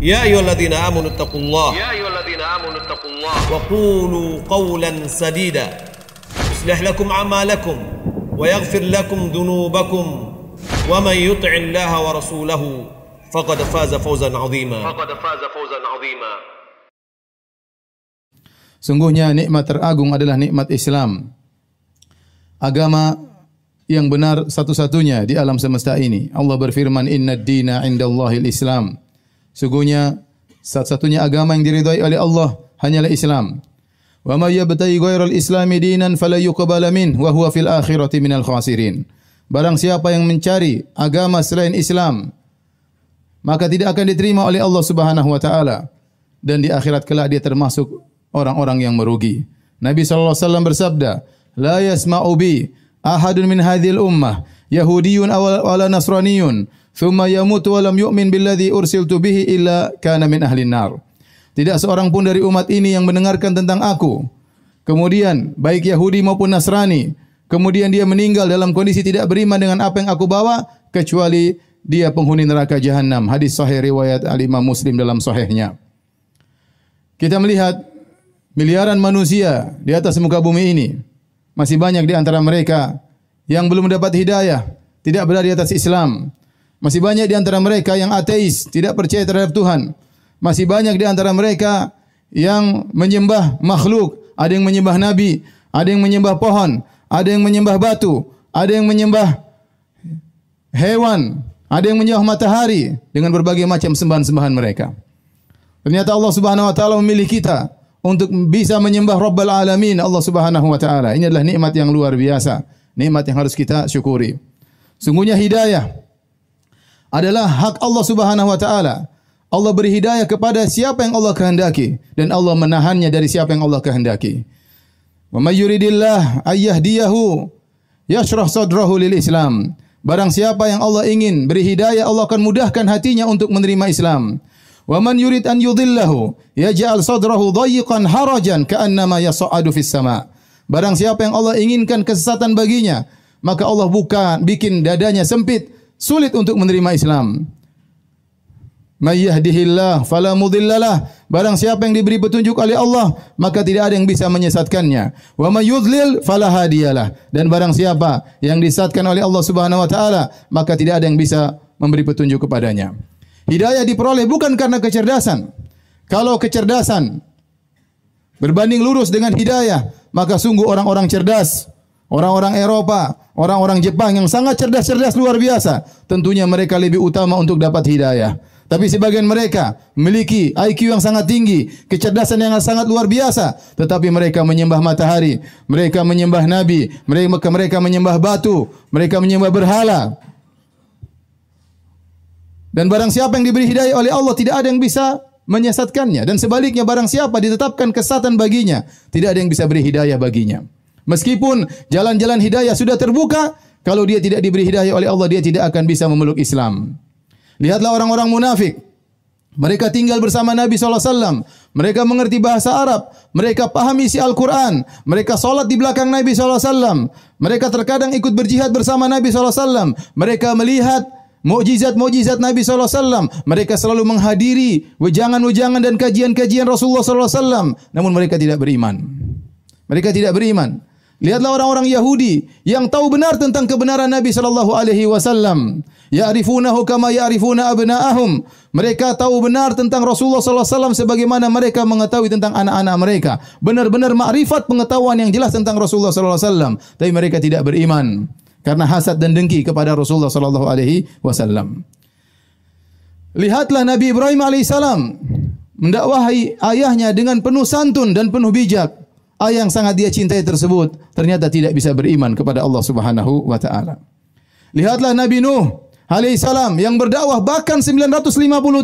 يا أيها الذين آمنوا اتقوا الله وقولوا قولا سديدا يصلح لكم أعمالكم ويغفر لكم ذنوبكم ومن يطع الله ورسوله فقد فاز فوزا عظيما. Sungguhnya nikmat teragung adalah nikmat Islam. Agama yang benar satu-satunya di alam semesta ini. Allah berfirman, "Inna ad-dina 'indallahil Islam." Sungguhnya satu-satunya agama yang diridhai oleh Allah hanyalah Islam. Wa may yabtaghi ghairal islami dinan fala yuqbala minhu wa huwa fil akhirati minal khasirin. Barang siapa yang mencari agama selain Islam, maka tidak akan diterima oleh Allah Subhanahu wa taala, dan di akhirat kelak dia termasuk orang-orang yang merugi. Nabi sallallahu alaihi wasallam bersabda, "La yasma'u bi ahadun min hadhil ummah yahudiyyun aw nasraniyyun thumma yamutu wa lam yu'min billadhi ursiltu bihi illa kana min ahlin nar." Tidak seorang pun dari umat ini yang mendengarkan tentang aku, kemudian baik Yahudi maupun Nasrani, kemudian dia meninggal dalam kondisi tidak beriman dengan apa yang aku bawa, kecuali dia penghuni neraka jahanam. Hadis sahih riwayat Al-Imam Muslim dalam sahihnya. Kita melihat miliaran manusia di atas muka bumi ini, masih banyak di antara mereka yang belum mendapat hidayah, tidak berada di atas Islam. Masih banyak di antara mereka yang ateis, tidak percaya terhadap Tuhan. Masih banyak di antara mereka yang menyembah makhluk, ada yang menyembah nabi, ada yang menyembah pohon, ada yang menyembah batu, ada yang menyembah hewan, ada yang menyembah matahari dengan berbagai macam sembahan-sembahan mereka. Ternyata Allah Subhanahu wa taala memilih kita untuk bisa menyembah Rabbul Alamin, Allah Subhanahu wa taala. Ini adalah nikmat yang luar biasa, nikmat yang harus kita syukuri. Sungguhnya hidayah adalah hak Allah Subhanahu wa taala. Allah beri hidayah kepada siapa yang Allah kehendaki, dan Allah menahannya dari siapa yang Allah kehendaki. Wa may yuridillah ayyahdiyahu yashrah sadrahu lil Islam. Barang siapa yang Allah ingin beri hidayah, Allah akan mudahkan hatinya untuk menerima Islam. Wa man yurid an yudhillahu yaj'al sadrahu dayiqan harajan ka'annama yas'adu fis sama'. Barang siapa yang Allah inginkan kesesatan baginya, maka Allah bikin dadanya sempit, sulit untuk menerima Islam. May yahdihillah fala mudhillalah. Barang siapa yang diberi petunjuk oleh Allah, maka tidak ada yang bisa menyesatkannya. Wa may yudlil fala hadiyalah. Dan barang siapa yang disesatkan oleh Allah Subhanahu wa taala, maka tidak ada yang bisa memberi petunjuk kepadanya. Hidayah diperoleh bukan karena kecerdasan. Kalau kecerdasan berbanding lurus dengan hidayah, maka sungguh orang-orang cerdas, orang-orang Eropa, orang-orang Jepang yang sangat cerdas-cerdas luar biasa, tentunya mereka lebih utama untuk dapat hidayah. Tapi sebagian mereka memiliki IQ yang sangat tinggi, kecerdasan yang sangat luar biasa, tetapi mereka menyembah matahari, mereka menyembah nabi, mereka menyembah batu, mereka menyembah berhala. Dan barang siapa yang diberi hidayah oleh Allah, tidak ada yang bisa menyesatkannya. Dan sebaliknya, barang siapa ditetapkan kesesatan baginya, tidak ada yang bisa beri hidayah baginya. Meskipun jalan-jalan hidayah sudah terbuka, kalau dia tidak diberi hidayah oleh Allah, dia tidak akan bisa memeluk Islam. Lihatlah orang-orang munafik. Mereka tinggal bersama Nabi SAW. Mereka mengerti bahasa Arab. Mereka paham isi Al-Quran. Mereka solat di belakang Nabi SAW. Mereka terkadang ikut berjihad bersama Nabi SAW. Mereka melihat mukjizat-mukjizat Nabi SAW. Mereka selalu menghadiri wejangan-wejangan dan kajian-kajian Rasulullah SAW. Namun mereka tidak beriman. Mereka tidak beriman. Lihatlah orang-orang Yahudi yang tahu benar tentang kebenaran Nabi sallallahu alaihi wasallam. Ya'rifunahu kama ya'rifuna abna'ahum. Mereka tahu benar tentang Rasulullah sallallahu alaihi wasallam sebagaimana mereka mengetahui tentang anak-anak mereka. Benar-benar makrifat pengetahuan yang jelas tentang Rasulullah sallallahu alaihi wasallam, tapi mereka tidak beriman karena hasad dan dengki kepada Rasulullah sallallahu alaihi wasallam. Lihatlah Nabi Ibrahim alaihissalam mendakwahi ayahnya dengan penuh santun dan penuh bijak. Ayah yang sangat dia cintai tersebut ternyata tidak bisa beriman kepada Allah Subhanahu wa taala. Lihatlah Nabi Nuh alaihissalam yang berdakwah bahkan 950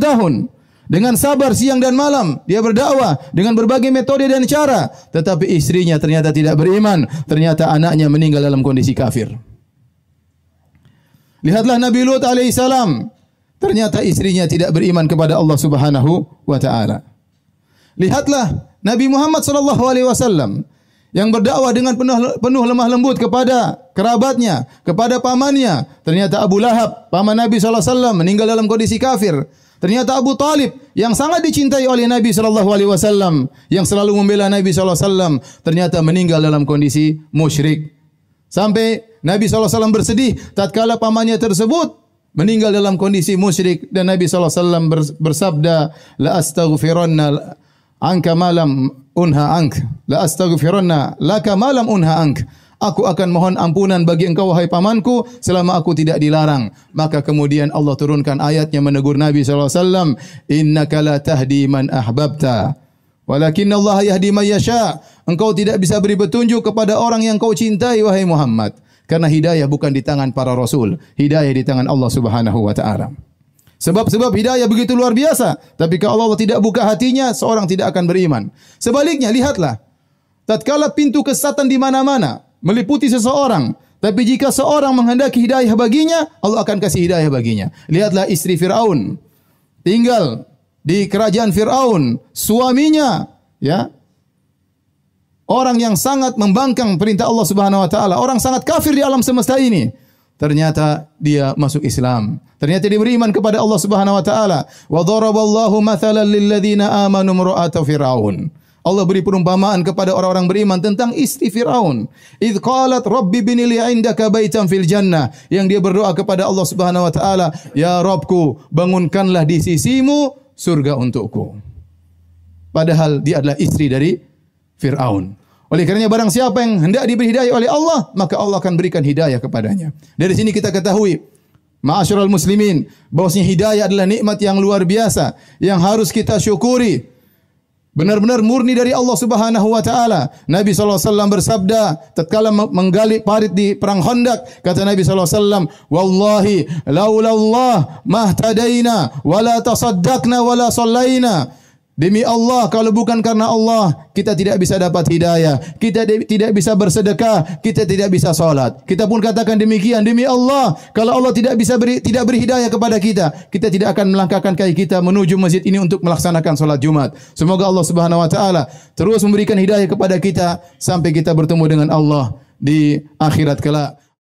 tahun. Dengan sabar siang dan malam dia berdakwah dengan berbagai metode dan cara, tetapi istrinya ternyata tidak beriman, ternyata anaknya meninggal dalam kondisi kafir. Lihatlah Nabi Lut alaihissalam, ternyata istrinya tidak beriman kepada Allah Subhanahu wa taala. Lihatlah Nabi Muhammad sallallahu alaihi wasallam yang berdakwah dengan penuh lemah lembut kepada kerabatnya, kepada pamannya. Ternyata Abu Lahab, paman Nabi sallallahu alaihi wasallam, meninggal dalam kondisi kafir. Ternyata Abu Talib yang sangat dicintai oleh Nabi sallallahu alaihi wasallam, yang selalu membela Nabi sallallahu alaihi wasallam, ternyata meninggal dalam kondisi musyrik. Sampai Nabi sallallahu alaihi wasallam bersedih tatkala pamannya tersebut meninggal dalam kondisi musyrik, dan Nabi sallallahu alaihi wasallam bersabda, la astaghfiranna anka malam unha ank, la astaghfiranna laka malam unha ank. Aku akan mohon ampunan bagi engkau wahai pamanku selama aku tidak dilarang. Maka kemudian Allah turunkan ayatnya menegur Nabi sallallahu alaihi wasallam, innaka la tahdi man ahbabta walakin Allah yahdi man yasha. Engkau tidak bisa beri petunjuk kepada orang yang kau cintai wahai Muhammad, karena hidayah bukan di tangan para rasul, hidayah di tangan Allah Subhanahu wa taala. Sebab hidayah begitu luar biasa, tapi kalau Allah tidak buka hatinya, seorang tidak akan beriman. Sebaliknya, lihatlah, tatkala pintu kesesatan di mana-mana meliputi seseorang, tapi jika seorang menghendaki hidayah baginya, Allah akan kasih hidayah baginya. Lihatlah istri Fir'aun, tinggal di kerajaan Fir'aun, suaminya ya orang yang sangat membangkang perintah Allah Subhanahu wa taala, orang sangat kafir di alam semesta ini. Ternyata dia masuk Islam. Ternyata dia beriman kepada Allah Subhanahu wa taala. Wa daraballahu mathalan lil ladzina amanu imra'ata Fir'aun. Allah beri perumpamaan kepada orang-orang beriman tentang istri Fir'aun. Idz qalat rabbi bini li 'indaka baitan fil jannah. Yang dia berdoa kepada Allah Subhanahu wa taala, ya Rabbku, bangunkanlah di sisimu surga untukku. Padahal dia adalah istri dari Fir'aun. Oleh karenanya barang siapa yang hendak diberi hidayah oleh Allah, maka Allah akan berikan hidayah kepadanya. Dari sini kita ketahui, ma'asyiral muslimin, bahwasanya hidayah adalah nikmat yang luar biasa yang harus kita syukuri. Benar-benar murni dari Allah Subhanahu wa taala. Nabi sallallahu alaihi wasallam bersabda tatkala menggali parit di perang Khandaq, kata Nabi sallallahu alaihi wasallam, "Wallahi laula Allah mahtadaina wala tasaddaqna wala sallaina." Demi Allah, kalau bukan karena Allah, kita tidak bisa dapat hidayah, kita tidak bisa bersedekah, kita tidak bisa salat. Kita pun katakan demikian, demi Allah, kalau Allah tidak beri hidayah kepada kita, kita tidak akan melangkahkan kaki kita menuju masjid ini untuk melaksanakan salat Jumat. Semoga Allah Subhanahu wa taala terus memberikan hidayah kepada kita sampai kita bertemu dengan Allah di akhirat kelak.